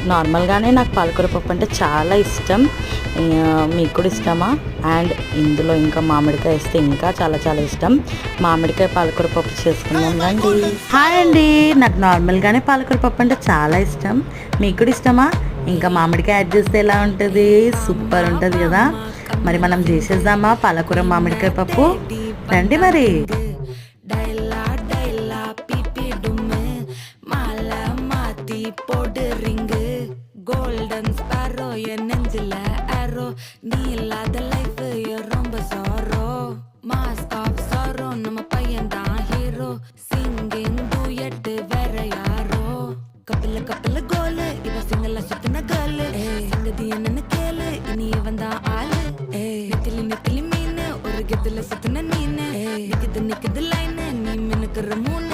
నార్మల్గానే నాకు పాలకూర పప్పు అంటే చాలా ఇష్టం. మీకు కూడా ఇష్టమా? అండ్ ఇందులో ఇంకా మామిడికాయ వేస్తే ఇంకా చాలా చాలా ఇష్టం. మామిడికాయ పాలకూర పప్పు చేసుకుందాం రండి. హాయ్ అండి, నాకు నార్మల్గానే పాలకూర పప్పు అంటే చాలా ఇష్టం. మీకు కూడా ఇష్టమా? ఇంకా మామిడికాయ యాడ్ చేస్తే ఎలా ఉంటుంది? సూపర్ ఉంటుంది కదా. మరి మనం చేసేద్దామా పాలకూర మామిడికాయ పప్పు? రండి మరి. கோல்டன் ஸ்பாரோ என் நெஞ்சில ஆரோ நீ இல்லாத லைஃப் ரொம்ப சாரோ மாஸ்க் ஆஃப் சாரோ நம்ம பையன் தான் ஹீரோ சிங்கிங் டூயட் வேற யாரோ கப்பல கப்பல கோலு இவ சிங்கல சுத்தின கேளு சங்கதி என்னன்னு கேளு இனி இவன் தான் ஆளு நெத்திலி நெத்திலி மீன் ஒரு கெத்துல சுத்தின நீனு நிக்குது நிக்குது லைன் நீ மினுக்குற மூணு